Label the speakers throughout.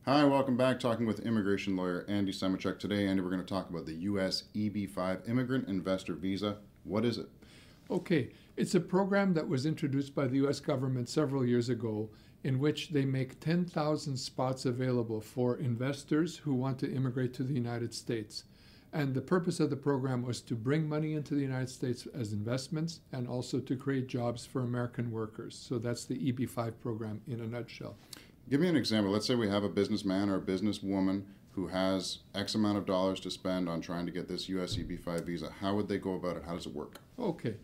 Speaker 1: Hi, welcome back. Talking with immigration lawyer Andy Semotiuk. Today, Andy, we're going to talk about the U.S. EB-5 Immigrant Investor Visa. What is it?
Speaker 2: Okay, it's a program that was introduced by the U.S. government several years ago in which they make 10,000 spots available for investors who want to immigrate to the United States. And the purpose of the program was to bring money into the United States as investments and also to create jobs for American workers. So that's the EB-5 program in a nutshell.
Speaker 1: Give me an example. Let's say we have a businessman or a businesswoman who has X amount of dollars to spend on trying to get this U.S. EB-5 visa. How would they go about it? How does it work?
Speaker 2: Okay.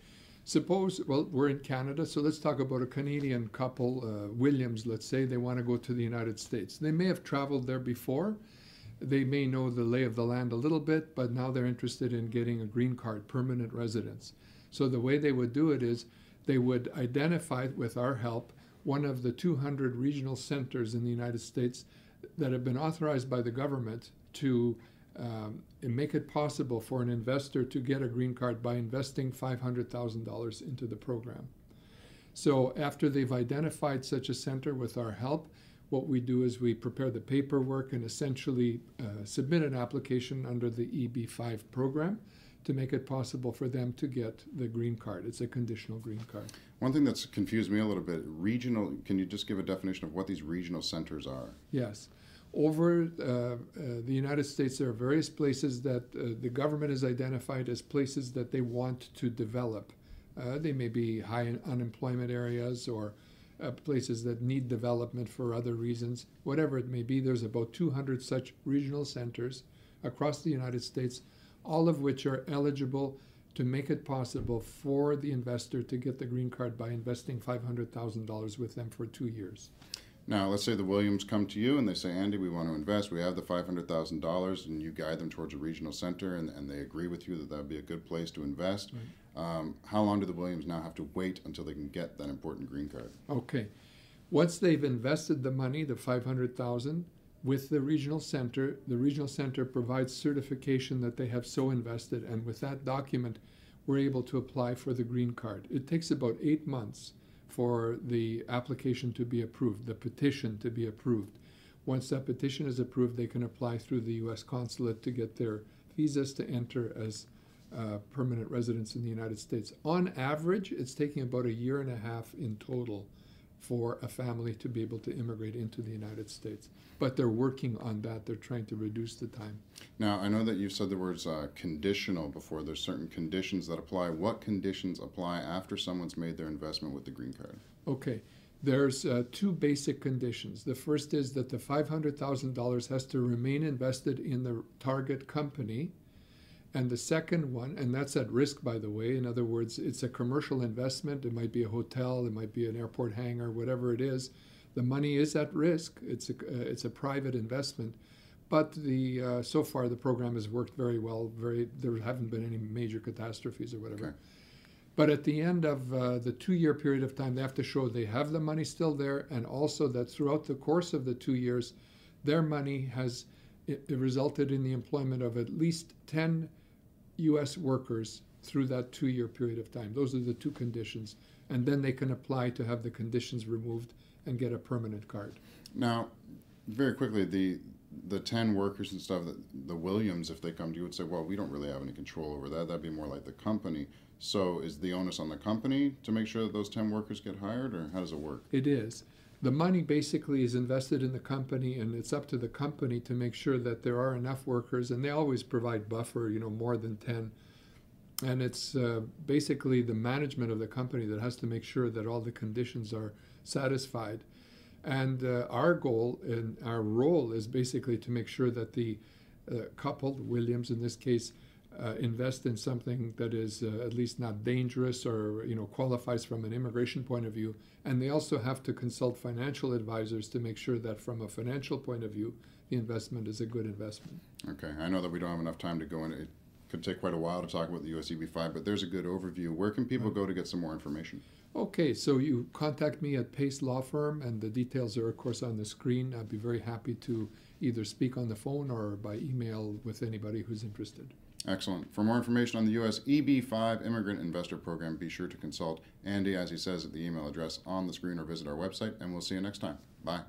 Speaker 2: Suppose, well, we're in Canada, so let's talk about a Canadian couple, Williams, let's say, they want to go to the United States. They may have traveled there before. They may know the lay of the land a little bit, but now they're interested in getting a green card, permanent residence. So the way they would do it is they would identify, with our help, one of the 200 regional centers in the United States that have been authorized by the government to make it possible for an investor to get a green card by investing $500,000 into the program. So after they've identified such a center with our help, what we do is we prepare the paperwork and essentially submit an application under the EB-5 program to make it possible for them to get the green card. It's a conditional green card.
Speaker 1: One thing that's confused me a little bit, regional, can you just give a definition of what these regional centers are?
Speaker 2: Yes. Over the United States, there are various places that the government has identified as places that they want to develop. They may be high unemployment areas or places that need development for other reasons. Whatever it may be, there's about 200 such regional centers across the United States, all of which are eligible to make it possible for the investor to get the green card by investing $500,000 with them for 2 years.
Speaker 1: Now, let's say the Williams come to you and they say, Andy, we want to invest. We have the $500,000, and you guide them towards a regional center, and they agree with you that that would be a good place to invest. Right. How long do the Williams now have to wait until they can get that important green card?
Speaker 2: Okay. Once they've invested the money, the $500,000, with the regional center provides certification that they have so invested, and with that document, we're able to apply for the green card. It takes about 8 months for the application to be approved, the petition to be approved. Once that petition is approved, they can apply through the U.S. consulate to get their visas to enter as permanent residents in the United States. On average, it's taking about 1.5 years in total for a family to be able to immigrate into the United States. But they're working on that. They're trying to reduce the time.
Speaker 1: Now, I know that you've said the words conditional before. There's certain conditions that apply. What conditions apply after someone's made their investment with the green card?
Speaker 2: Okay. There's 2 basic conditions. The first is that the $500,000 has to remain invested in the target company. And the second one, and that's at risk, by the way, in other words, it's a commercial investment. It might be a hotel, it might be an airport hangar, whatever it is. The money is at risk. It's a private investment. But so far, the program has worked very well. There haven't been any major catastrophes or whatever.
Speaker 1: Okay.
Speaker 2: But at the end of the 2-year period of time, they have to show they have the money still there, and also that throughout the course of the 2 years, their money has resulted in the employment of at least 10 U.S. workers through that 2-year period of time. Those are the 2 conditions. And then they can apply to have the conditions removed and get a permanent card.
Speaker 1: Now, very quickly, the 10 workers and stuff, the Williams, if they come to you, would say, well, we don't really have any control over that. That'd be more like the company. So is the onus on the company to make sure that those 10 workers get hired, or how does it work?
Speaker 2: It is. The money basically is invested in the company, and it's up to the company to make sure that there are enough workers, and they always provide buffer, more than 10. And it's basically the management of the company that has to make sure that all the conditions are satisfied. And our goal and our role is basically to make sure that the couple, Williams in this case, invest in something that is at least not dangerous or qualifies from an immigration point of view. And they also have to consult financial advisors to make sure that from a financial point of view, the investment is a good investment.
Speaker 1: Okay, I know that we don't have enough time to go into it. Could take quite a while to talk about the US EB-5, but there's a good overview. Where can people go to get some more information?
Speaker 2: Okay, so you contact me at Pace Law Firm, and the details are, of course, on the screen. I'd be very happy to either speak on the phone or by email with anybody who's interested.
Speaker 1: Excellent. For more information on the U.S. EB-5 Immigrant Investor Program, be sure to consult Andy, as he says, at the email address on the screen, or visit our website, and we'll see you next time. Bye.